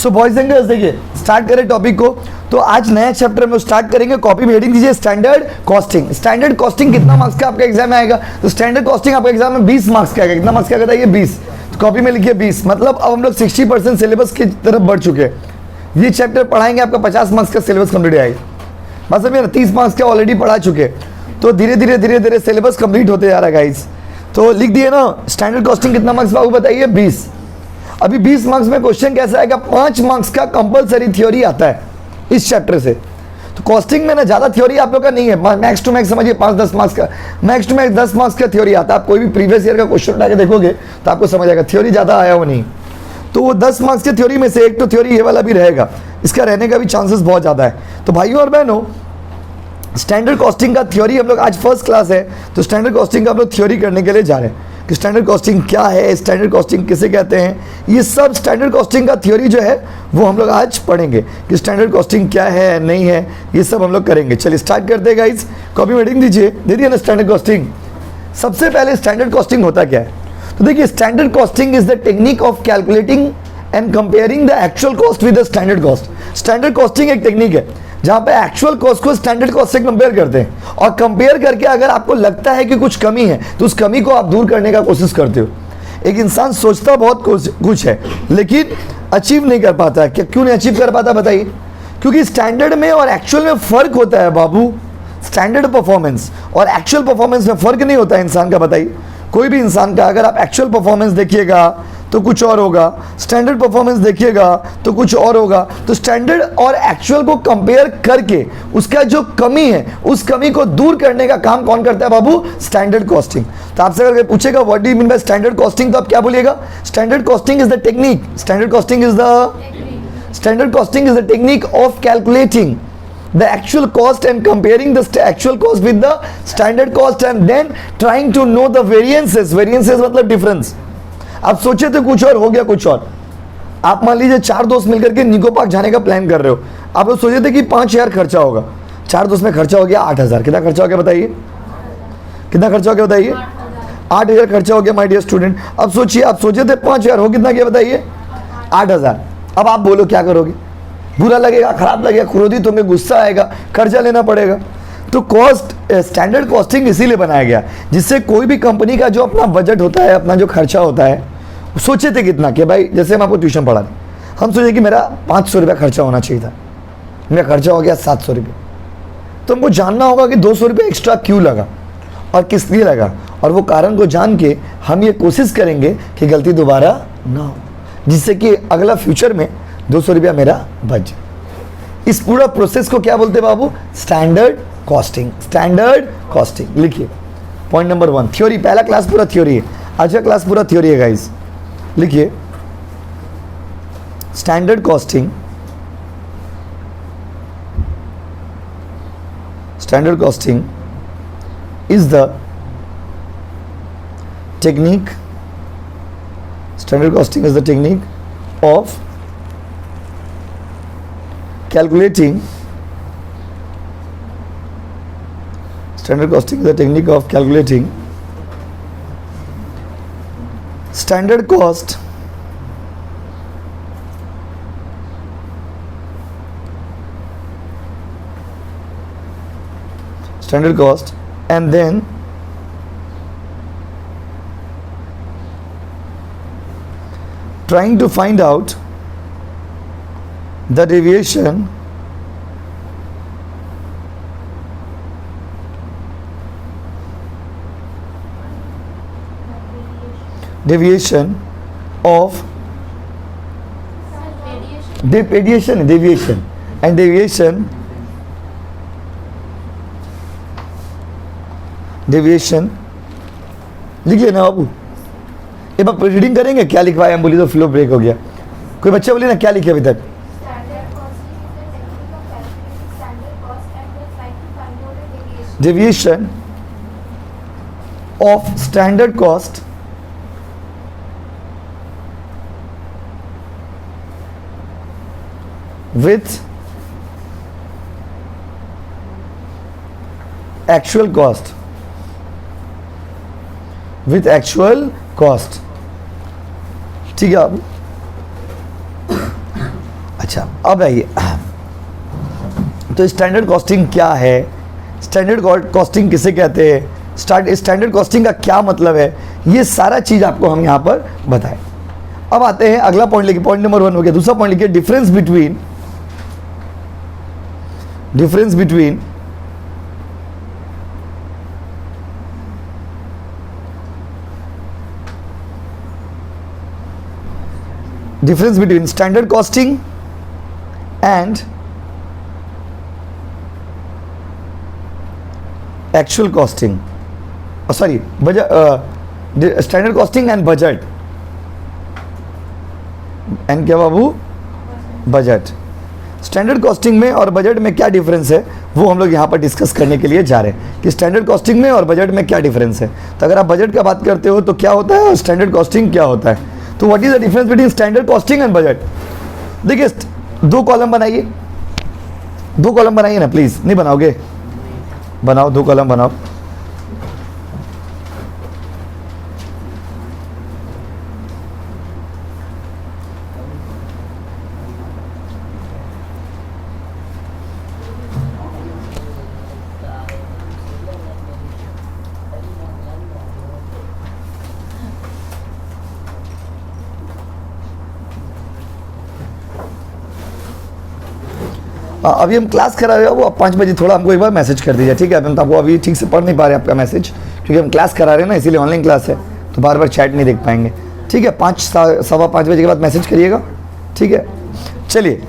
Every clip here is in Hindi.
सो बॉयज एंड गर्ल्स देखिए स्टार्ट करें टॉपिक को। तो आज नया चैप्टर में स्टार्ट करेंगे। कॉपी में हेडिंग दीजिए स्टैंडर्ड कॉस्टिंग। स्टैंडर्ड कॉस्टिंग कितना मार्क्स का आपका एग्जाम में आएगा? तो स्टैंडर्ड कॉस्टिंग आपका एग्जाम में 20 मार्क्स का आएगा। कितना मार्क्स का बताइए? 20। तो कॉपी में लिखिए 20। मतलब अब हम लोग 60% सिलेबस की तरफ बढ़ चुके हैं। ये चैप्टर पढ़ाएंगे आपका 50 मार्क्स का सिलेबस कंप्लीट आएगा। बस अभी 30 मार्क्स का ऑलरेडी पढ़ा चुके। तो धीरे धीरे सिलेबस कंप्लीट होते जा रहा है गाइस। तो लिख दिए ना स्टैंडर्ड कॉस्टिंग कितना मार्क्स बाबू बताइए? 20। अभी 20 मार्क्स में क्वेश्चन कैसा आएगा? 5 मार्क्स का कंपलसरी थ्योरी आता है इस चैप्टर से। तो कॉस्टिंग में ना ज़्यादा थ्योरी आप लोग का नहीं है। मैक्स टू मैक्स समझिए 5-10 मार्क्स का, मैक्स टू मैक्स 10 मार्क्स का थ्योरी आता है। आप कोई भी प्रीवियस ईयर का क्वेश्चन उठा के देखोगे तो आपको समझ आएगा थ्योरी ज़्यादा आया हो नहीं। तो वो 10 मार्क्स के थ्योरी में से एक तो थ्योरी ये वाला भी रहेगा, इसका रहने का भी चांसेस बहुत ज़्यादा है। तो भाइयों और बहनों स्टैंडर्ड कॉस्टिंग का थ्योरी हम लोग आज फर्स्ट क्लास है तो स्टैंडर्ड कॉस्टिंग का हम लोग थ्योरी करने के लिए जा रहे हैं कि स्टैंडर्ड कॉस्टिंग क्या है, स्टैंडर्ड कॉस्टिंग किसे कहते हैं। ये सब स्टैंडर्ड कॉस्टिंग का थ्योरी जो है वो हम लोग आज पढ़ेंगे कि स्टैंडर्ड कॉस्टिंग क्या है नहीं है, ये सब हम लोग करेंगे। चलिए स्टार्ट करते हैं गाइस। कॉपी में हेडिंग दीजिए, दे दिया ना स्टैंडर्ड कॉस्टिंग। सबसे पहले स्टैंडर्ड कॉस्टिंग होता क्या है? तो देखिए standard costing is the technique of calculating and comparing the actual cost with the standard cost. Standard costing एक टेक्निक है जहां पे एक्चुअल कॉस्ट को स्टैंडर्ड कॉस्ट से कंपेयर करते हैं और कंपेयर करके अगर आपको लगता है कि कुछ कमी है तो उस कमी को आप दूर करने का कोशिश करते हो। एक इंसान सोचता बहुत कुछ है लेकिन अचीव नहीं कर पाता है। क्या क्यों नहीं अचीव कर पाता बताइए? क्योंकि स्टैंडर्ड में और एक्चुअल में फर्क होता है बाबू। स्टैंडर्ड परफॉर्मेंस और एक्चुअल परफॉर्मेंस में फर्क नहीं होता है इंसान का। बताइए कोई भी इंसान का अगर आप एक्चुअल परफॉर्मेंस देखिएगा तो कुछ और होगा, स्टैंडर्ड परफॉर्मेंस देखिएगा तो कुछ और होगा। तो स्टैंडर्ड और एक्चुअल को कंपेयर करके उसका जो कमी है उस कमी को दूर करने का काम कौन करता है बाबू? Standard costing. तो आपसे अगर पूछेगा what do you mean by standard costing तो आप क्या बोलिएगा? Standard costing is the technique, standard costing is the technique of calculating the actual cost and comparing the actual cost with the standard cost and then trying to know the variances मतलब difference। आप सोचे थे कुछ और, हो गया कुछ और। आप मान लीजिए 4 दोस्त मिलकर के निको पार्क जाने का प्लान कर रहे हो। आप लोग सोचे थे कि 5,000 खर्चा होगा, 4 दोस्त में खर्चा हो गया 8,000। कितना खर्चा हो गया बताइए? कितना खर्चा हो गया बताइए? 8,000 खर्चा हो गया माय डियर स्टूडेंट। अब सोचिए आप सोचे थे 5,000, हो कितना गया बताइए? 8,000। अब आप बोलो क्या करोगे? बुरा लगेगा, खराब लगेगा, क्रोधित होंगे, गुस्सा आएगा, कर्जा लेना पड़ेगा। तो कॉस्ट स्टैंडर्ड कॉस्टिंग इसीलिए बनाया गया जिससे कोई भी कंपनी का जो अपना बजट होता है, अपना जो खर्चा होता है, सोचे थे कितना कि भाई जैसे हम आपको ट्यूशन पढ़ा रहे, हम सोचे कि मेरा 500 रुपया खर्चा होना चाहिए था, मेरा खर्चा हो गया 700 रुपये। तो हमको जानना होगा कि 200 रुपये एक्स्ट्रा क्यों लगा और किस लिए लगा, और वो कारण को जान के हम ये कोशिश करेंगे कि गलती दोबारा ना हो, जिससे कि अगला फ्यूचर में 200 रुपया मेरा बच जाए। इस पूरा प्रोसेस को क्या बोलते हैं बाबू? Standard costing. स्टैंडर्ड कॉस्टिंग लिखिए। Point number 1 theory. पहला क्लास पूरा थ्योरी है, आज का क्लास पूरा थ्योरी है गाइस। लिखिए standard costing, standard costing is the technique, standard costing is the technique of calculating, standard costing is the technique of calculating standard cost and then trying to find out the deviation of deviation लिखिए ना बाबू। एक बार रीडिंग करेंगे क्या लिखवाया? हम बोली तो फ्लो ब्रेक हो गया। कोई बच्चा बोलिए ना क्या लिखे अभी तक? deviation of standard cost with actual cost, with actual cost। ठीक है अब अच्छा अब आइए, तो स्टैंडर्ड कॉस्टिंग क्या है, स्टैंडर्ड कॉस्टिंग किसे कहते हैं, स्टैंडर्ड कॉस्टिंग का क्या मतलब है, ये सारा चीज़ आपको हम यहाँ पर बताएं। अब आते हैं अगला पॉइंट लेके, पॉइंट नंबर 1 हो गया। दूसरा पॉइंट लिखिए, difference between difference between standard costing and actual costing, sorry budget, standard costing and budget, and क्या बाबू, बजट। स्टैंडर्ड कॉस्टिंग में और बजट में क्या डिफरेंस है वो हम लोग यहाँ पर डिस्कस करने के लिए जा रहे हैं कि स्टैंडर्ड कॉस्टिंग में और बजट में क्या डिफरेंस है। तो अगर आप बजट का बात करते हो तो क्या होता है और स्टैंडर्ड कॉस्टिंग क्या होता है, तो what is the difference between standard costing and budget. देखिए 2 कॉलम बनाइए, 2 कॉलम बनाइए ना प्लीज, नहीं बनाओगे, बनाओ 2 कॉलम बनाओ। अभी हम क्लास करा रहे हो, वो 5 बजे थोड़ा हमको एक बार मैसेज कर दीजिए, ठीक है। हम तो आपको अभी ठीक से पढ़ नहीं पा रहे आपका मैसेज, क्योंकि हम क्लास करा रहे हैं ना, इसीलिए ऑनलाइन क्लास है, तो बार बार चैट नहीं देख पाएंगे, ठीक है। 5 सवा 5 बजे के बाद मैसेज करिएगा, ठीक है। चलिए,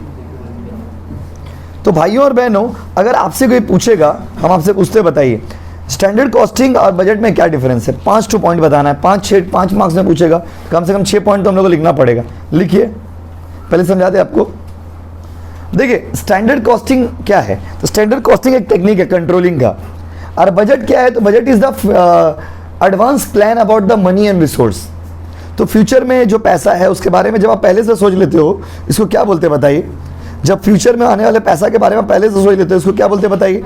तो भाइयों और बहनों, अगर आपसे कोई पूछेगा, हम आपसे पूछते बताइए स्टैंडर्ड कॉस्टिंग और बजट में क्या डिफरेंस है, 5 पॉइंट बताना है, 5 मार्क्स में पूछेगा, कम से कम 6 पॉइंट तो हम लोग को लिखना पड़ेगा। लिखिए, पहले समझाते आपको। देखिए स्टैंडर्ड कॉस्टिंग क्या है, तो स्टैंडर्ड कॉस्टिंग एक टेक्निक है कंट्रोलिंग का, और बजट क्या है, तो budget is the advance plan about the money and resource. तो फ्यूचर में जो पैसा है उसके बारे में जब आप पहले से सोच लेते हो, इसको क्या बोलते हैं बताइए। जब फ्यूचर में आने वाले पैसा के बारे में पहले से सोच लेते हो, इसको क्या बोलते हैं बताइए,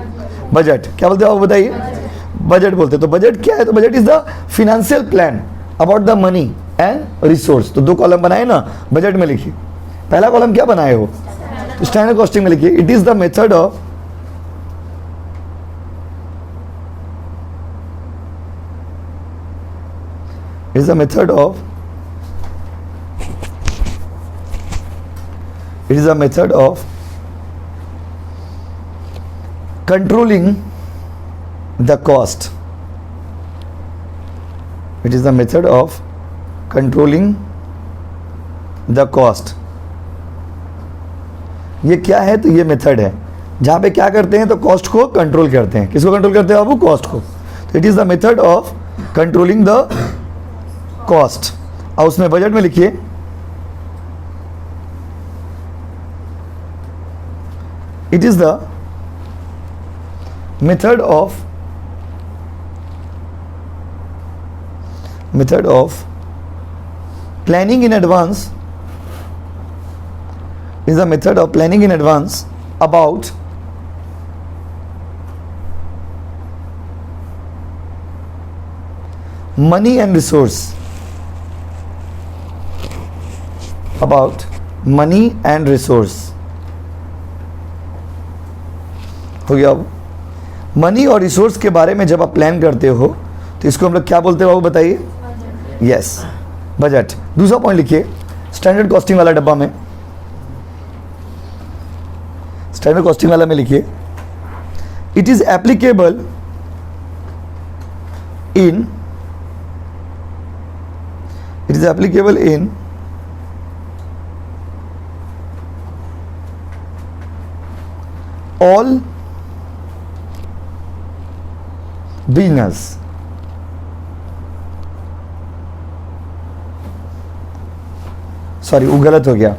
बजट। क्या बोलते हो आप बताइए, बजट बोलते हैं। तो बजट क्या है, तो budget is the financial plan about the money and resource. तो 2 कॉलम बनाए ना, बजट में लिखिए। पहला कॉलम क्या बनाए हो, स्टैंडर्ड कॉस्टिंग में लिखिए, it is the method of controlling the cost. It is the method of controlling the cost. ये क्या है, तो ये मेथड है जहाँ पे क्या करते हैं, तो कॉस्ट को कंट्रोल करते हैं। किसको कंट्रोल करते हैं बाबू, कॉस्ट को। तो it is the method of controlling the cost. और उसमें बजट में लिखिए, it is the method of planning in advance, is the method of planning in advance about money and resource, about money and resource। हो गया। अब मनी और रिसोर्स के बारे में जब आप प्लान करते हो तो इसको हम लोग क्या बोलते हैं बाबू बताइए, यस, बजट। दूसरा पॉइंट लिखिए, स्टैंडर्ड कॉस्टिंग वाला डब्बा में, स्टैंडर्ड कॉस्टिंग वाला में लिखिए, it is applicable in all business. Sorry वो गलत हो गया,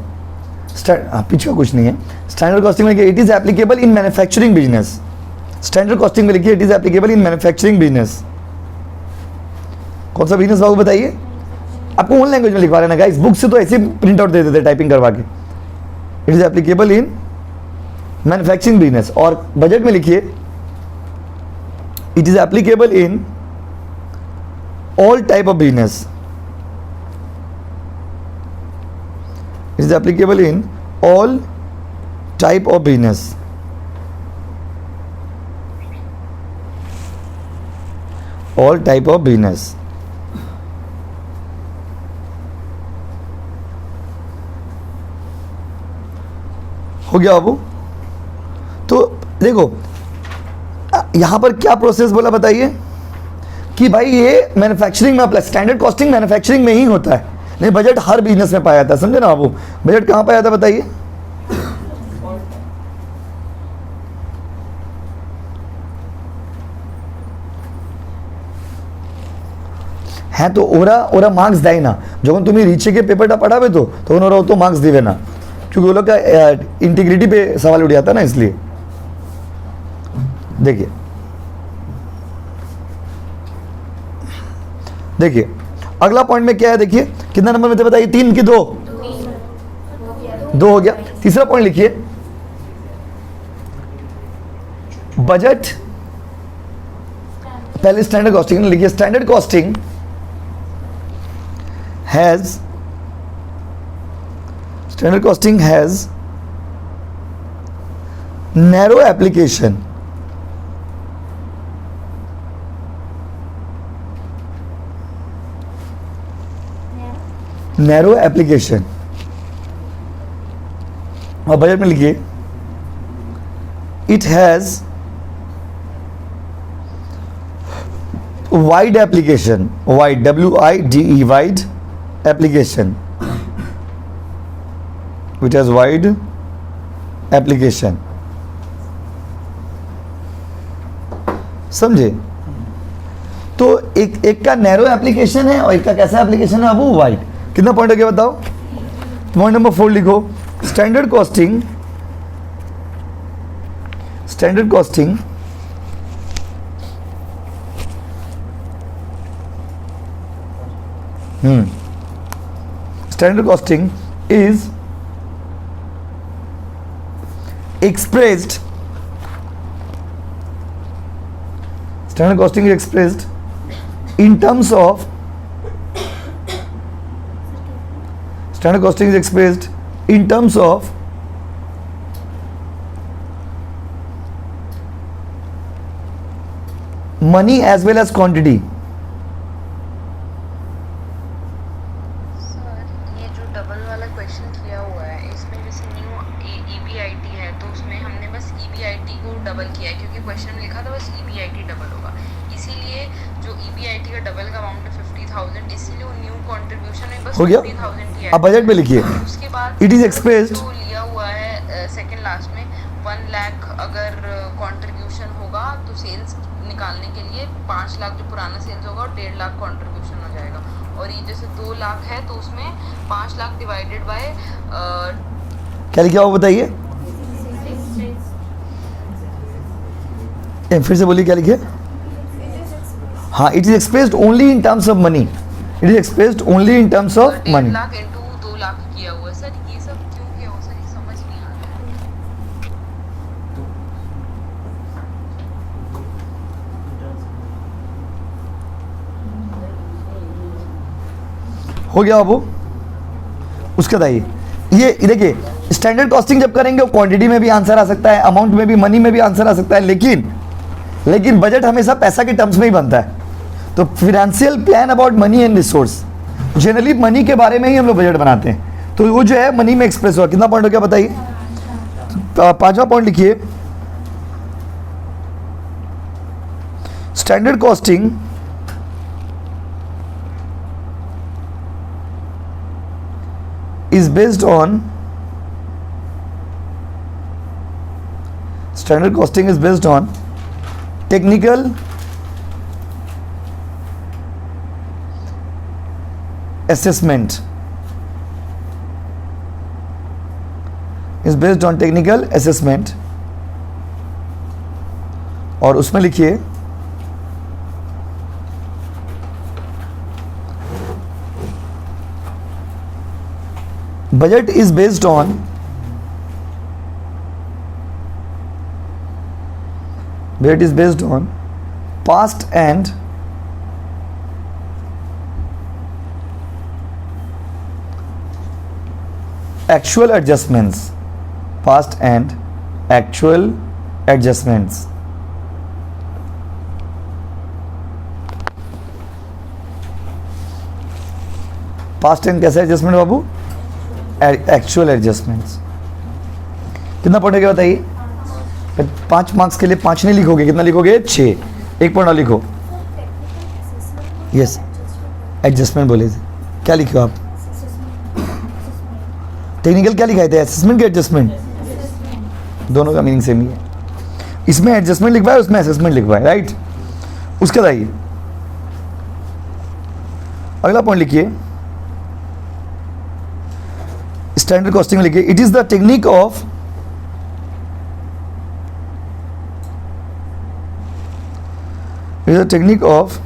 पीछे कुछ नहीं है। स्टैंडर्ड कॉस्टिंग में लिखिए, it is applicable in manufacturing business. Standard costing में लिखिए, it is applicable in manufacturing business. कौन सा बिजनेस बाबू बताइए, आपको ओन लैंग्वेज में लिखवा लेना गाइस, बुक से तो ऐसे प्रिंट आउट दे देते टाइपिंग करवा के। It is applicable in manufacturing business. और बजट में लिखिए, it is applicable in all type of business. It is applicable in all type of business, all type of business. हो गया बाबू। तो देखो यहां पर क्या प्रोसेस बोला बताइए कि भाई ये मैन्युफैक्चरिंग में अप्लाई, स्टैंडर्ड कॉस्टिंग मैन्युफैक्चरिंग में ही होता है, नहीं बजट हर बिजनेस में पाया जाता है, समझे ना बाबू। बजट कहां पाया जाता है बताइए? হ্যাঁ তো ওরা ওরা মার্কস দেয় না, যখন তুমি রিচেকে পেপারটা पढ़ाবে तो ওরা तो मार्क्स देवे ना, क्योंकि वो लोग का इंटीग्रिटी पे सवाल उठ जाता है ना, इसलिए। देखिए देखिए अगला पॉइंट में क्या है, देखिए कितना नंबर में थे बताइए? 3 कि 2? 2 हो गया। तीसरा पॉइंट लिखिए, बजट, पहले स्टैंडर्ड कॉस्टिंग लिखिए। Standard costing has, standard costing has narrow application, narrow application. और बजट में लिखिए it has wide application, wide WIDE, wide application, which has wide application. समझे? तो एक का नैरो एप्लीकेशन है और एक का कैसा एप्लीकेशन है वो वाइड। कितना पॉइंट हो गया बताओ? पॉइंट नंबर 4 लिखो, standard costing, standard costing standard costing is expressed, standard costing is expressed in terms of, standard costing is expressed in terms of money as well as quantity। हो गया। अब बजट में लिखिए इट इज एक्सप्रेस्ड, लिया हुआ है सेकंड लास्ट में 1 लाख अगर कंट्रीब्यूशन होगा तो सेल्स निकालने के लिए 5 लाख जो पुराना सेल्स होगा और 1.5 लाख कंट्रीब्यूशन हो जाएगा। और ये जैसे 2 लाख है तो उसमें 5 लाख डिवाइडेड बाय क्या लिखा हुआ बताइए? फिर से बोलिए क्या लिखे? हाँ, it is expressed only in terms of money, it is expressed only in terms of money. 1.5 lakh into 2 lakh किया हुआ है सर, ये सब क्यों किया हुआ सर, ये समझ नहीं आ रहा है। हो गया बाबू। उसके बताइए ये देखिए, स्टैंडर्ड कॉस्टिंग जब करेंगे क्वांटिटी में भी आंसर आ सकता है, अमाउंट में भी, मनी में भी आंसर आ सकता है, लेकिन बजट हमेशा पैसा के टर्म्स में ही बनता है। तो financial plan about money and resource, generally money के बारे में ही हम लोग बजट बनाते हैं, तो वो जो है मनी में एक्सप्रेस हुआ। कितना पॉइंट हो गया बताइए? 5वां पॉइंट लिखिए, standard costing is based on, standard costing is based on technical assessment, is based on technical assessment। और उसमें लिखिए budget is based on past and actual adjustments, past and actual adjustments. Past and कैसा एडजस्टमेंट बाबू? Actual adjustments. कितना पॉइंट हो गया बताइए? 5 मार्क्स के लिए 5 नहीं लिखोगे, कितना लिखोगे? 6. एक पॉइंट और लिखो. यस, एडजस्टमेंट बोले थे. क्या लिखे हो आप? टेक्निकल क्या लिखाए थे? असेसमेंट के एडजस्टमेंट? दोनों का मीनिंग सेम ही है. इसमें एडजस्टमेंट लिखवाए, उसमें असेसमेंट लिखवाए, राइट? उसके बाद आइए अगला पॉइंट लिखिए. स्टैंडर्ड कॉस्टिंग में लिखिए, it is the technique of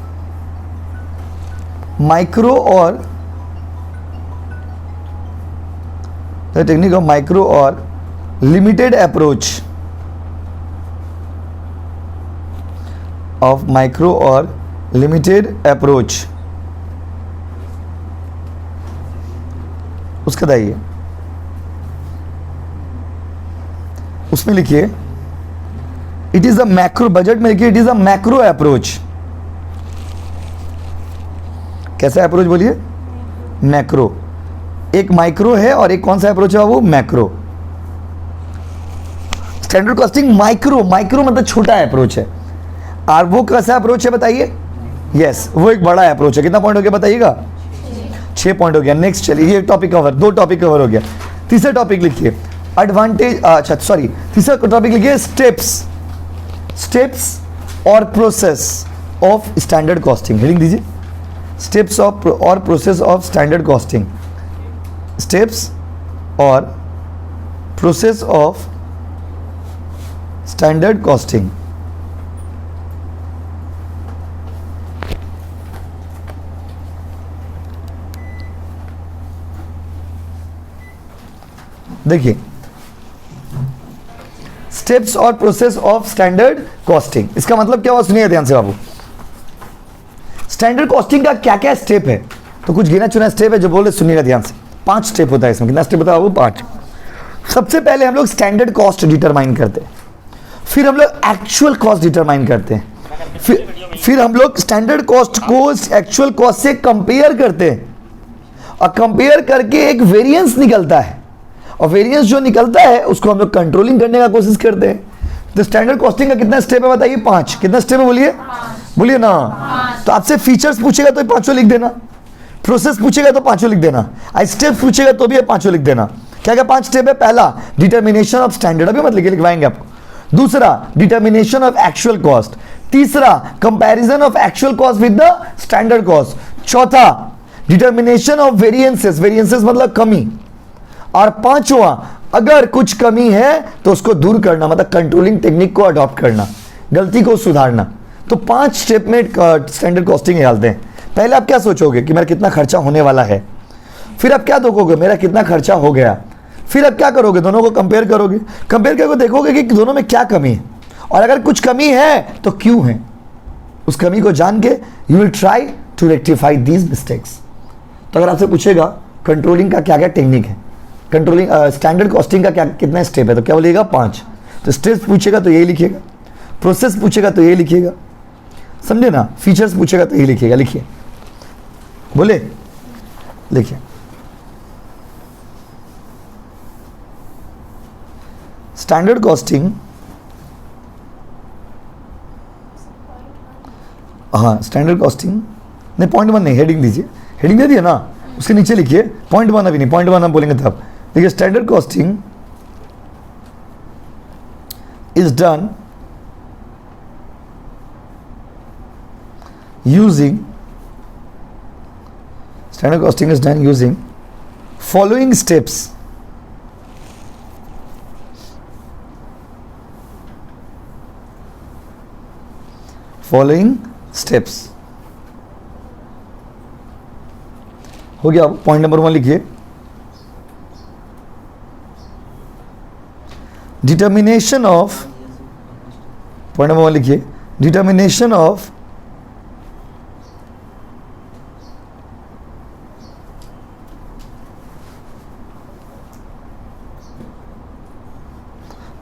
micro और लिमिटेड अप्रोच उसका दाइए. उसमें लिखिए it is a macro. Budget में लिखिए it is a macro approach. कैसा अप्रोच बोलिए? मैक्रो. एक माइक्रो है और एक कौन सा अप्रोच है? वो मैक्रो. स्टैंडर्ड कॉस्टिंग माइक्रो मतलब छोटा अप्रोच है. और वो कैसा अप्रोच है बताइए? यस, वो एक बड़ा अप्रोच है. कितना पॉइंट हो गया बताइएगा? 6 पॉइंट हो गया. नेक्स्ट चलिए, ये टॉपिक कवर, 2 टॉपिक कवर हो गया. तीसरा टॉपिक लिखिए एडवांटेज. अच्छा सॉरी, तीसरा टॉपिक लिखिए स्टेप्स और process of standard costing. Heading दीजिए, स्टेप्स ऑफ और process of standard costing. Steps और प्रोसेस ऑफ स्टैंडर्ड कॉस्टिंग. देखिए, स्टेप्स और प्रोसेस ऑफ स्टैंडर्ड कॉस्टिंग, इसका मतलब क्या हुआ? सुनिए ध्यान से बाबू. स्टैंडर्ड कॉस्टिंग का क्या क्या स्टेप है? तो कुछ गिना चुना स्टेप है जो बोल रहे, सुनिएगा ध्यान से. 5 स्टेप होता है इसमें. कितना स्टेप होता है बाबू? 5. सबसे पहले हम लोग स्टैंडर्ड कॉस्ट डिटरमाइन करते हैं, फिर हम लोग एक्चुअल कॉस्ट डिटरमाइन करते हैं, फिर हम लोग स्टैंडर्ड कॉस्ट को एक्चुअल कॉस्ट से कंपेयर करते हैं, और कंपेयर करके एक वेरिएंस निकलता है, और वेरिएंस जो निकलता है उसको हम लोग कंट्रोलिंग करने का कोशिश करते हैं. तो स्टैंडर्ड कॉस्टिंग का कितना स्टेप है बताइए? 5. कितना स्टेप है बोलिए? बोलिए ना. तो आपसे फीचर्स पूछेगा तो 5 लिख देना, प्रोसेस पूछेगा तो 5 लिख देना, स्टेप पूछेगा तो भी 5 लिख देना. क्या क्या 5 स्टेप है? पहला, डिटर्मिनेशन ऑफ स्टैंडर्ड, अभी मत लिखिए, लिखवाएंगे आपको. दूसरा, डिटर्मिनेशन ऑफ एक्चुअल कॉस्ट. तीसरा, comparison of actual cost with the standard cost. चौथा, डिटर्मिनेशन ऑफ वेरिएंसेस. वेरिएंसेस मतलब कमी. और पांचवा, अगर कुछ कमी है तो उसको दूर करना, मतलब कंट्रोलिंग टेक्निक को अडॉप्ट करना, गलती को सुधारना. तो 5 स्टेप में स्टैंडर्ड कॉस्टिंग निकालते हैं. पहले आप क्या सोचोगे कि मेरा कितना खर्चा होने वाला है, फिर आप क्या देखोगे? मेरा कितना खर्चा हो गया. फिर आप क्या करोगे? दोनों को कंपेयर करोगे, कंपेयर करके देखोगे कि दोनों में क्या कमी है, और अगर कुछ कमी है तो क्यों है. उस कमी को जान के you will try to rectify these mistakes. तो अगर आपसे पूछेगा कंट्रोलिंग का क्या क्या टेक्निक है, कंट्रोलिंग स्टैंडर्ड कॉस्टिंग का क्या कितना स्टेप है, तो क्या बोलिएगा? 5. तो स्टेप्स पूछेगा तो यही लिखिएगा, प्रोसेस पूछेगा तो यही लिखिएगा, समझे ना. फीचर्स पूछेगा तो यही लिखिएगा. लिखिए, बोले, लिखिए. स्टैंडर्ड कॉस्टिंग, हाँ स्टैंडर्ड कॉस्टिंग नहीं, पॉइंट 1 नहीं, हेडिंग दीजिए. हेडिंग दे दिया ना, उसके नीचे लिखिए पॉइंट 1. अभी नहीं, पॉइंट 1 हम बोलेंगे तब. देखिए, standard costing is done using, standard costing is done using following steps. Following steps हो गया. पॉइंट नंबर 1 लिखिए, डिटर्मिनेशन ऑफ, पॉइंट नंबर 1 लिखिए, determination of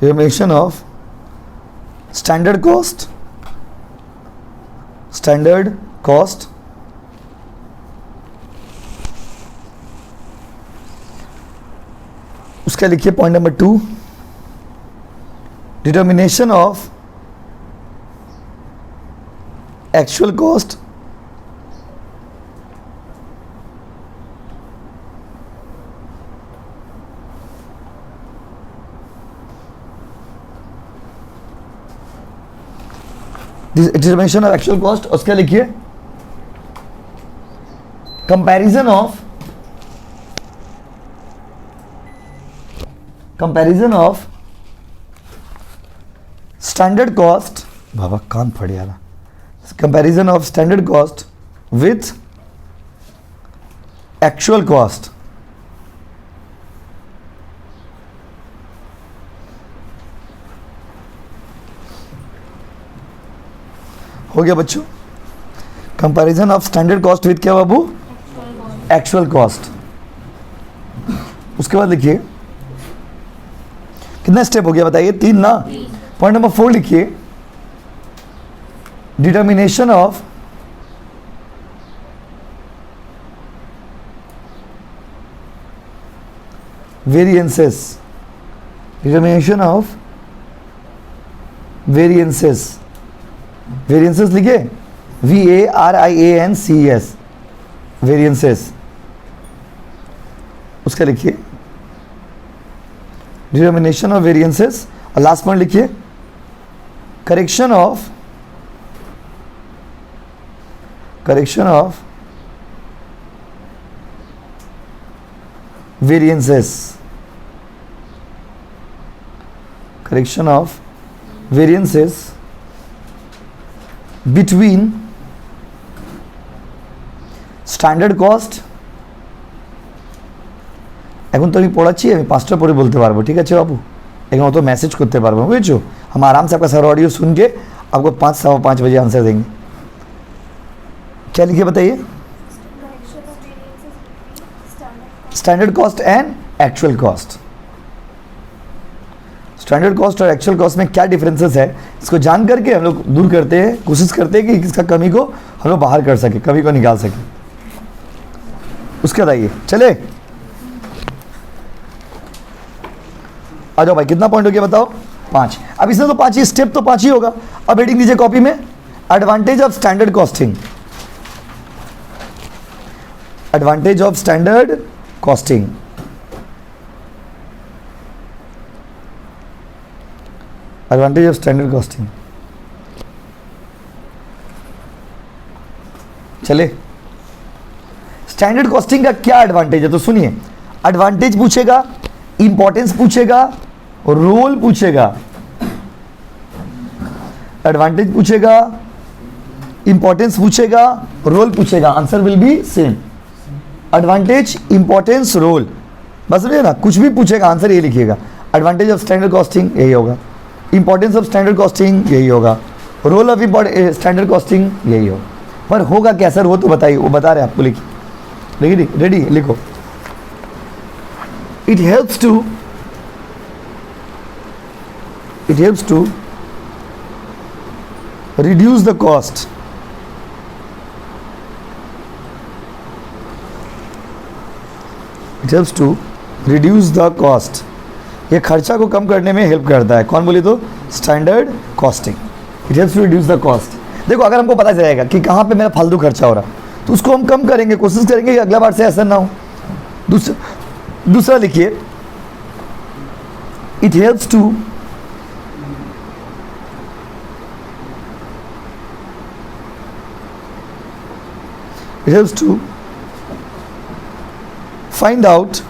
determination of standard cost, standard cost उसका लिखिए point number 2, determination of actual cost determination of actual cost, उसका लिखिए कंपैरिजन ऑफ स्टैंडर्ड कॉस्ट, बाबा कान फट यार, comparison of standard cost with actual cost. हो गया बच्चों, comparison of standard cost with क्या बाबू, एक्चुअल कॉस्ट। उसके बाद लिखिए कितना स्टेप हो गया बताइए, 3 ना। पॉइंट नंबर 4 लिखिए determination of variances, determination of variances, variances लिखे VARIANCES, वेरिएंसेस। उसका लिखिए डिटर्मिनेशन ऑफ वेरिएंसेस, और लास्ट पॉइंट लिखिए correction of variances, correction of variances between standard cost. এখন তো আমি পড়াচ্ছি, আমি 5টা পরে বলতে পারবো, ঠিক আছে बाबू, এখন অত मैसेज করতে পারবো, বুঝছো। हम आराम से आपका सारा ऑडियो सुन के आपको 5-5 बजे आंसर देंगे। क्या लिखिए बताइए, standard cost and actual cost. Standard cost और एक्चुअल कॉस्ट में क्या डिफरेंसेस है, इसको जान करके हम लोग दूर करते हैं, कोशिश करते हैं कि इसका कमी को हम लोग बाहर कर सके, कमी को निकाल सके। उसके बाद आइए, चले आ जाओ भाई, कितना पॉइंट हो गया बताओ, 5। अब इसमें तो 5 ही स्टेप, तो 5 ही होगा। अब हेडिंग दीजिए कॉपी में, advantage of standard costing, advantage of standard costing. Advantage of standard costing, चले स्टैंडर्ड कॉस्टिंग का क्या एडवांटेज है तो सुनिए। एडवांटेज पूछेगा, इंपॉर्टेंस पूछेगा, रोल पूछेगा। एडवांटेज पूछेगा, इंपॉर्टेंस पूछेगा, रोल पूछेगा, answer will be same. Advantage, importance, role, बस समझे ना, कुछ भी पूछेगा आंसर ये लिखिएगा। एडवांटेज ऑफ स्टैंडर्ड कॉस्टिंग यही होगा, इंपॉर्टेंस ऑफ स्टैंडर्ड कॉस्टिंग यही होगा, रोल ऑफ स्टैंडर्ड कॉस्टिंग यही होगा। पर होगा क्या सर, वो तो बताइए, वो बता रहे आपको, लिखिए, रेडी लिखो। It helps to reduce the cost, it helps to reduce the cost, ये खर्चा को कम करने में हेल्प करता है। कौन बोली तो, standard costing. It helps to reduce the cost. देखो अगर हमको पता चलेगा कि कहाँ पे मेरा फालतू खर्चा हो रहा, तो उसको हम कम करेंगे, कोशिश करेंगे कि अगला बार से ऐसा ना हो। दूसरा लिखिए, it helps to find out,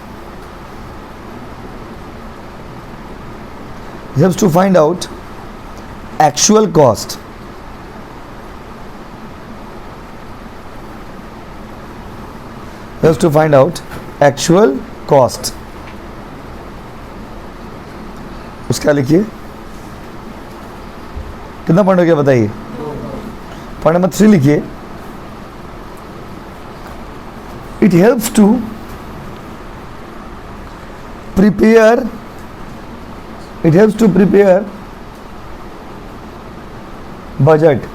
helps to find out actual cost, helps to find out actual cost। उसका लिखिए, कितना पॉइंट हो गया बताइए, पॉइंट नंबर 3 लिखिए, it helps to prepare It helps to prepare budget.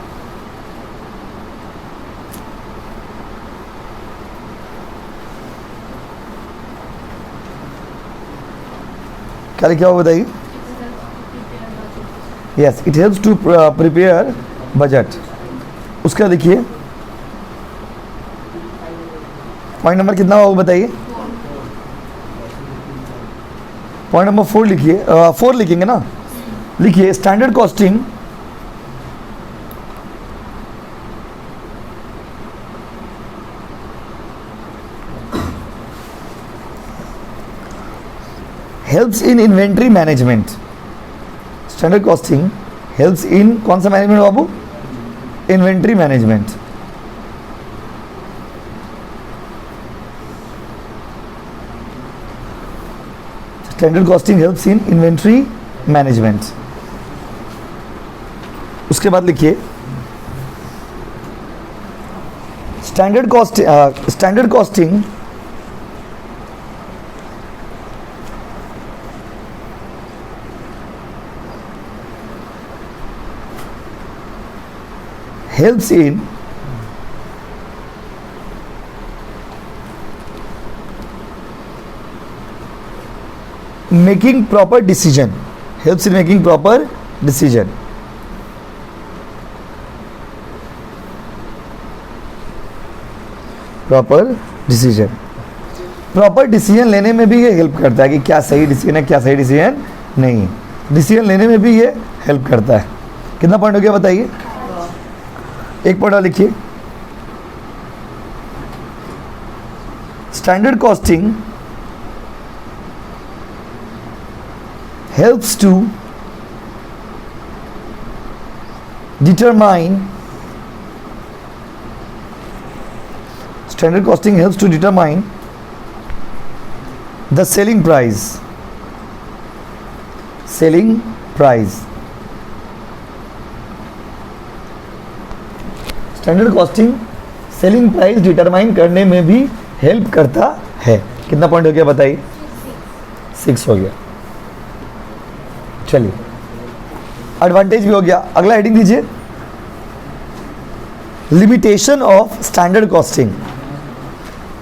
क्या लिखा हुआ बताइए? Yes, it helps to prepare budget. उसका देखिए पॉइंट नंबर कितना होगा बताइए? पॉइंट नंबर 4 लिखिए. 4 लिखेंगे ना? लिखिए standard costing helps in inventory management. Standard costing helps in कौन सा management Babu? Inventory management. Standard costing helps in inventory management. उसके बाद लिखिए standard costing helps in making proper decision. Helps in making proper decision. Proper decision लेने में भी ये हेल्प करता है कि क्या सही डिसीजन है, क्या सही डिसीजन नहीं. डिसीजन लेने में भी ये हेल्प करता है. कितना पॉइंट हो गया बताइए? एक पॉइंट और लिखिए. Standard costing helps to determine standard costing helps to determine the selling price. Standard costing selling price determine करने में भी हेल्प करता है. कितना पॉइंट हो गया बताइए? 6 हो गया. चलिए एडवांटेज भी हो गया. अगला हेडिंग दीजिए limitation of standard costing.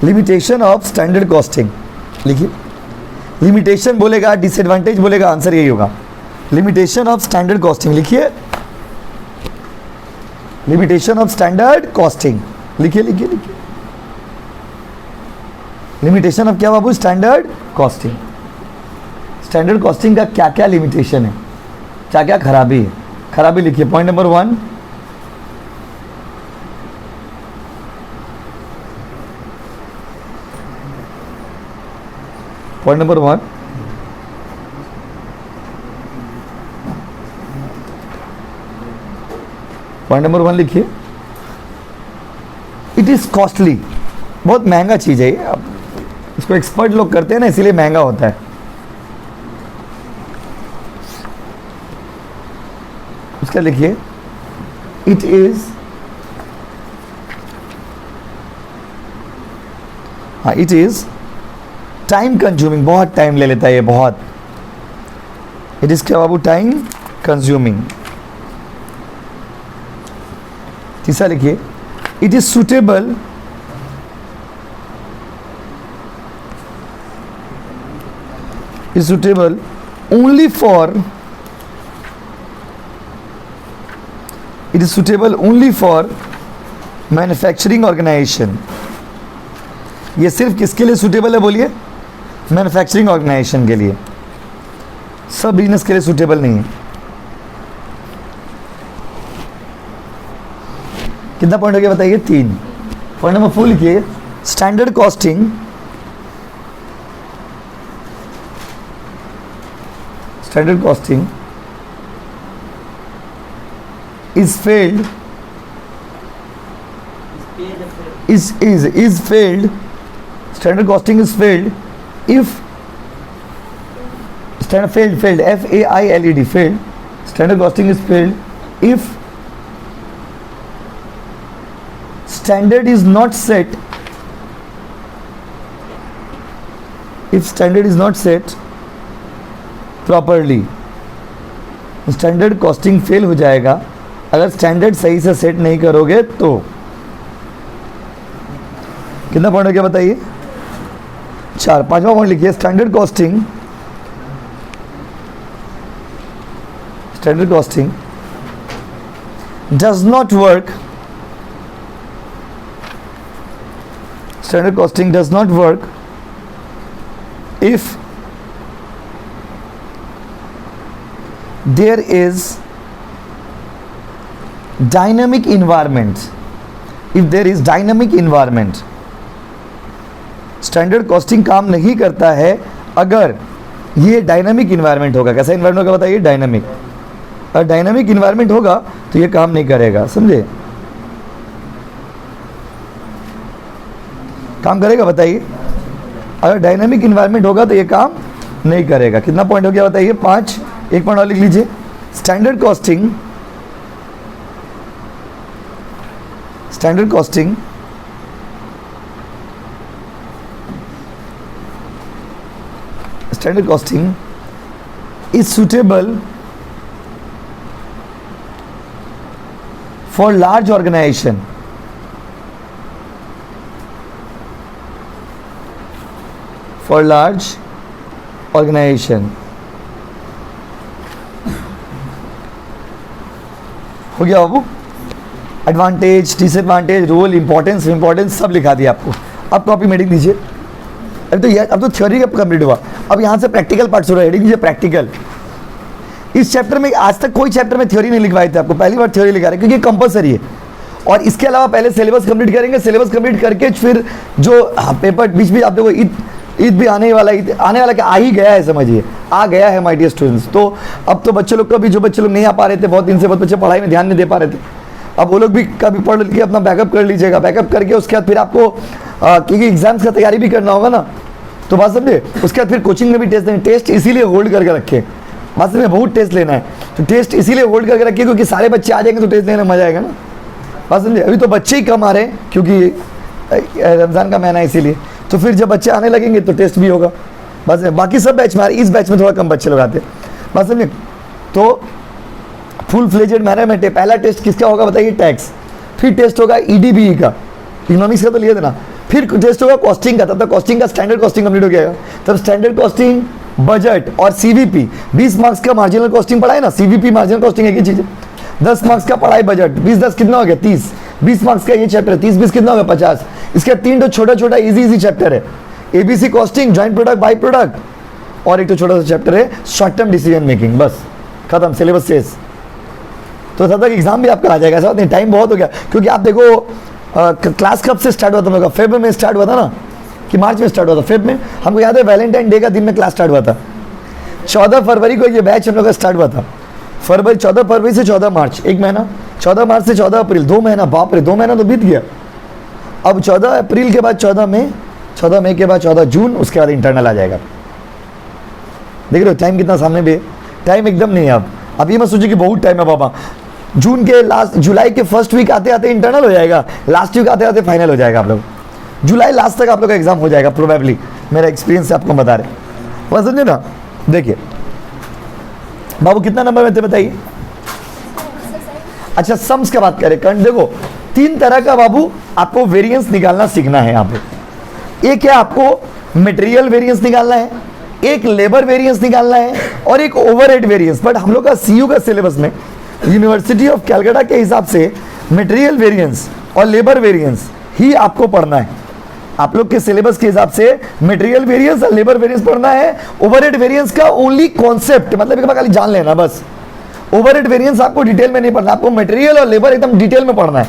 Limitation of standard costing लिखिए. लिमिटेशन बोलेगा, डिसएडवांटेज बोलेगा, आंसर यही होगा. लिमिटेशन ऑफ स्टैंडर्ड कॉस्टिंग लिखिए. लिमिटेशन ऑफ स्टैंडर्ड कॉस्टिंग लिखिए. लिमिटेशन ऑफ क्या बाबू? Standard costing. स्टैंडर्ड कॉस्टिंग का क्या क्या लिमिटेशन है, क्या क्या खराबी है? खराबी लिखिए. Point number 1, point number 1, point number 1 लिखिए. It is costly. बहुत महंगा चीज है. अब इसको एक्सपर्ट लोग करते हैं ना, इसीलिए महंगा होता है. उसका लिखिए इट इज, हाँ, इट इज टाइम कंज्यूमिंग. बहुत टाइम ले लेता है ये, बहुत. इट इज क्या बाबू? Time consuming. तीसरा लिखिए it is suitable only for manufacturing organisation. ये सिर्फ किसके लिए सूटेबल है बोलिए? मैन्युफैक्चरिंग ऑर्गेनाइजेशन के लिए. सब बिजनेस के लिए सूटेबल नहीं है. कितना पॉइंट हो गया बताइए? 3. पॉइंट नंबर 4 लिखिए. Standard costing is failed standard costing is failed if failed F-A-I-L-E-D failed. Standard costing is failed if standard is not set properly. Standard costing fail हो जाएगा अगर स्टैंडर्ड सही से सेट नहीं करोगे तो। कितना पॉइंट हो गया बताइए? 4। 5वां पॉइंट लिखिए, standard costing does not work if there is dynamic environment. Standard costing काम नहीं करता है अगर ये डायनामिक इन्वायरमेंट होगा। कैसा इन्वायरमेंट होगा बताइए? डायनामिक। अगर डायनामिक इन्वायरमेंट होगा तो ये काम नहीं करेगा, समझे? काम करेगा बताइए? अगर डायनामिक इन्वायरमेंट होगा तो ये काम नहीं करेगा। कितना पॉइंट हो गया बताइए? 5। एक पॉइंट और लिख लीजिए, standard costing is suitable for large organization. हो गया बाबू? एडवांटेज, डिसएडवांटेज, रोल, इंपॉर्टेंस सब लिखा दिया आपको। अब कॉपी मेडिंग दीजिए। अब तो थ्योरी का कंप्लीट हुआ, अब यहाँ से प्रैक्टिकल पार्ट शुरू है। हेडिंग दीजिए प्रैक्टिकल। इस चैप्टर में आज तक कोई चैप्टर में थ्योरी नहीं लिखवाए थे आपको, पहली बार थ्योरी लिखा रहे क्योंकि कंपलसरी है। और इसके अलावा पहले सिलेबस कंप्लीट करेंगे, सिलेबस कंप्लीट करके फिर जो पेपर बीच बीच आप देखो, ईद भी आने वाला क्या आ ही गया है, समझिए आ गया है माय डियर स्टूडेंट्स। तो अब तो बच्चे लोग का भी, जो बच्चे लोग नहीं आ पा रहे थे बहुत दिन से, बहुत बच्चे पढ़ाई में ध्यान नहीं दे पा रहे थे, अब वो लोग भी कभी पढ़ के अपना बैकअप कर लीजिएगा। बैकअप करके उसके बाद फिर आपको क्योंकि एग्जाम्स का तैयारी भी करना होगा ना, तो बात समझे। उसके बाद फिर कोचिंग में भी टेस्ट देंगे। टेस्ट इसीलिए होल्ड करके रखे, बात समझे, बहुत टेस्ट लेना है तो टेस्ट इसीलिए होल्ड करके रखिए क्योंकि सारे बच्चे आ जाएंगे तो टेस्ट लेने में मजा आएगा ना, बात समझे। अभी तो बच्चे ही कम आ रहे हैं क्योंकि रमज़ान का महीना है इसीलिए, तो फिर जब बच्चे आने लगेंगे तो टेस्ट भी होगा, बस। बाकी सब बैच में, इस बैच में थोड़ा कम बच्चे लोग आते हैं, बात समझे। तो फुल फ्लेजेड मैनेजमेंट है। पहला टेस्ट किसका होगा बताइए? टैक्स। फिर टेस्ट होगा ईडीबीई का, इकोनॉमिक्स का तो लिए देना। फिर टेस्ट होगा कॉस्टिंग का, तब तक कॉस्टिंग का स्टैंडर्ड कॉस्टिंग कंप्लीट हो गया। तब स्टैंडर्ड कॉस्टिंग, बजट और सीवीपी। 20 मार्क्स का मार्जिनल कॉस्टिंग पढ़ा है ना, सीवीपी मार्जिनल कॉस्टिंग एक ही चीज़ है। 10 मार्क्स का पढ़ाई बजट, 20-10 कितना हो गया? 30। 20 मार्क्स का ये चैप्टर, 30-20 कितना हो गया? 50। इसके 3 तो छोटा इजी चैप्टर है, ABC costing, joint product, by product, और एक तो छोटा सा चैप्टर है शॉर्ट टर्म डिसीजन मेकिंग। बस खत्म, सिलेबस शेष। तो तब तक एग्जाम भी आपका आ जाएगा। ऐसा नहीं, टाइम बहुत हो गया क्योंकि आप देखो क्लास कब से स्टार्ट हुआ था? हम लोग का फेब में स्टार्ट हुआ था ना, कि मार्च में स्टार्ट हुआ था? फेब में। हमको याद है वैलेंटाइन डे का दिन में क्लास स्टार्ट हुआ था। 14 फरवरी को ये बैच हम लोग का स्टार्ट हुआ था। 14 फरवरी से 14 मार्च, एक महीना। 14 मार्च से 14 अप्रैल, 2 महीना। बाप रे, 2 महीना तो बीत गया। अब 14 अप्रैल के बाद 14 मई, 14 मई के बाद 14 जून, उसके बाद इंटरनल आ जाएगा। देख रहे हो टाइम कितना सामने भी है? टाइम एकदम नहीं है। अब ये मत सोचिए कि बहुत टाइम है बाबा। जून के लास्ट, जुलाई के फर्स्ट वीक आते आते इंटरनल हो जाएगा, लास्ट वीक आते आते फाइनल हो जाएगा। आप लोग जुलाई लास्ट तक आप लोग का एग्जाम हो जाएगा प्रोबेबली, मेरा एक्सपीरियंस से आपको बता रहे। बस समझे ना। देखिए बाबू कितना नंबर में थे बताइए? अच्छा, सम्स की बात करें, करंट देखो 3 तरह का बाबू आपको वेरिएंस निकालना सीखना है यहाँ पे। एक है आपको मटेरियल वेरिएंस निकालना है, एक लेबर वेरिएंस निकालना है, और एक ओवरहेड वेरिएंस। बट हम लोग का सीयू का सिलेबस में, यूनिवर्सिटी ऑफ कैलकाटा के हिसाब से मटेरियल वेरिएंस और लेबर वेरिएंस ही आपको पढ़ना है। आप लोग के सिलेबस के हिसाब से मटेरियल वेरिएंस और लेबर वेरिएंस पढ़ना है। ओवरहेड वेरिएंस का ओनली कॉन्सेप्ट, मतलब एक बार खाली जान लेना बस। ओवरहेड वेरिएंस आपको डिटेल में नहीं पढ़ना, आपको मटेरियल और लेबर एकदम डिटेल में पढ़ना है।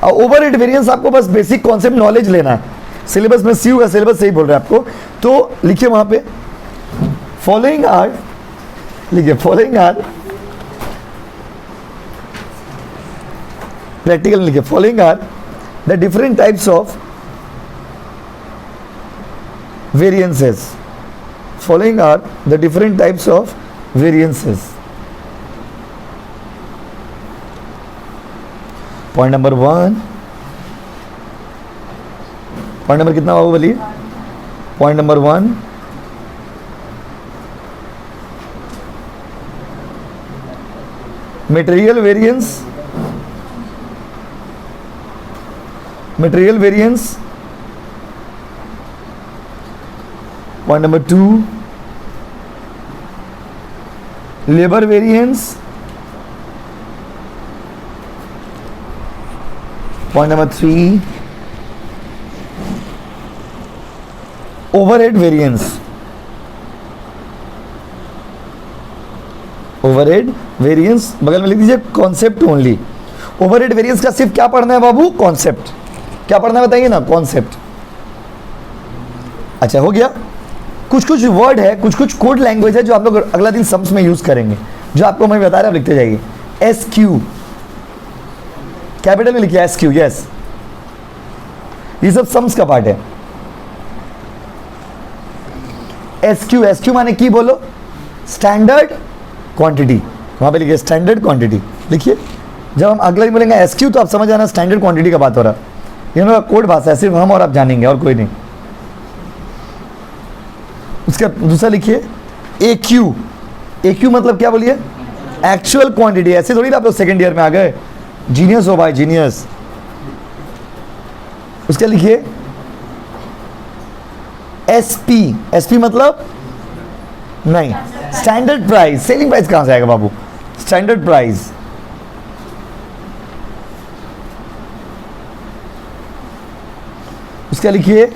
और ओवरहेड वेरिएंस आपको बस बेसिक कॉन्सेप्ट नॉलेज लेना है। सिलेबस में सीयू का सिलेबस सही बोल रहा है आपको। तो लिखिए वहां पे फॉलोइंग आर, लिखिए फॉलोइंग आर, प्रैक्टिकल लिखिए following are the different types of variances. Following are the different types of variances. Point number 1. Point number कितना बाबू बोलिए? Point number 1. Material variance, material variance. Point number 2, labour variance. Point number 3, overhead variance, overhead variance बगल में लिख दीजिए कॉन्सेप्ट ओनली। ओवरहेड वेरिएंस का सिर्फ क्या पढ़ना है बाबू? कॉन्सेप्ट। क्या पढ़ना है बताइए ना? कॉन्सेप्ट। अच्छा हो गया। कुछ कुछ वर्ड है, कुछ कुछ कोड लैंग्वेज है जो आप लोग अगला दिन सम्स में यूज करेंगे, जो आपको मैं बता रहा हूं, लिखते जाइए। एस क्यू कैपिटल में लिखिए, एस क्यू, यस, ये सब सम्स का पार्ट है। एस क्यू माने की बोलो? Standard quantity. वहां पे लिखिए स्टैंडर्ड क्वांटिटी, लिखिए। जब हम अगला दिन बोलेंगे एस क्यू तो आप समझ आना स्टैंडर्ड क्वांटिटी का बात हो रहा है। ये ना कोड भाषा है, सिर्फ हम और आप जानेंगे और कोई नहीं। उसका दूसरा लिखिए ए क्यू। ए क्यू मतलब क्या बोलिए? Actual quantity. ऐसे थोड़ी ना आप लोग सेकेंड ईयर में आ गए, जीनियस हो भाई, जीनियस। उसका लिखिए एसपी। एसपी मतलब नहीं, स्टैंडर्ड प्राइस। सेलिंग प्राइस कहां से आएगा बाबू? Standard price. उसका लिखिए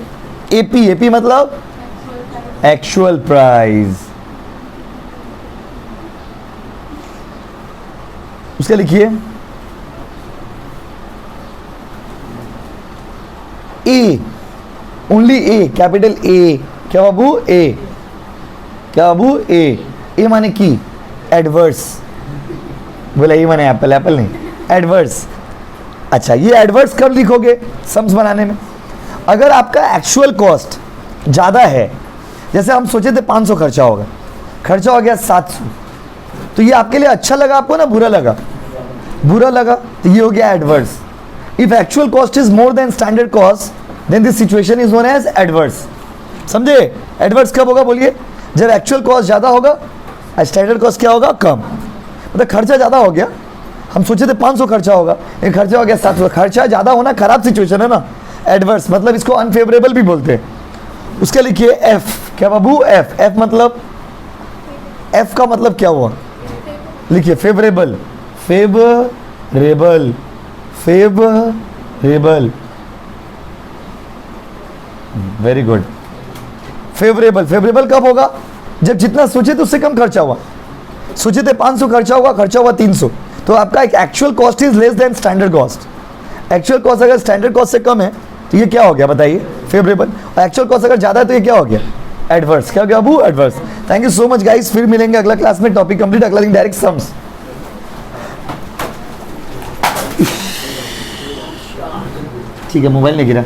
एपी। एपी मतलब एक्चुअल प्राइस। उसका लिखिए ए, ओनली ए, कैपिटल ए। क्या बाबू? ए। क्या बाबू? ए। ए माने की? एडवर्स। बोला ए माने एप्पल, एप्पल नहीं, एडवर्स। अच्छा, ये एडवर्स कब लिखोगे? सम्स बनाने में। अगर आपका एक्चुअल कॉस्ट ज़्यादा है, जैसे हम सोचे थे 500 खर्चा होगा, खर्चा हो गया 700, तो ये आपके लिए अच्छा लगा आपको ना बुरा लगा? बुरा लगा, तो ये हो गया adverse. If actual cost is more than standard cost then this situation is known as adverse. समझे? एडवर्स कब होगा बोलिए? जब एक्चुअल कॉस्ट ज़्यादा होगा, स्टैंडर्ड कॉस्ट क्या होगा? कम। मतलब खर्चा ज़्यादा हो गया, हम सोचे थे 500 खर्चा होगा, ये खर्चा हो गया 700। खर्चा ज़्यादा होना खराब सिचुएशन है ना, एडवर्स। मतलब इसको अनफेवरेबल भी बोलते हैं। उसका लिखिए एफ। क्या बाबू? एफ। एफ मतलब, एफ का मतलब क्या हुआ? लिखिए favourable. Favourable, favourable, very good. Favourable. Favourable कब होगा? जब जितना सोचे थे उससे कम खर्चा हुआ। सोचे थे 500 खर्चा होगा, खर्चा हुआ 300, तो आपका actual cost is less than standard cost. Actual cost अगर स्टैंडर्ड कॉस्ट से कम है तो ये क्या हो गया बताइए? फेवरेबल। और एक्चुअल कॉस्ट अगर ज़्यादा है तो ये क्या हो गया? एडवर्स। क्या हो गया बाबू? Adverse. Thank you so much guys, फिर मिलेंगे अगला क्लास में। टॉपिक कंप्लीट, अगला दिन डायरेक्ट सम्स। ठीक है, मोबाइल नहीं गिरा।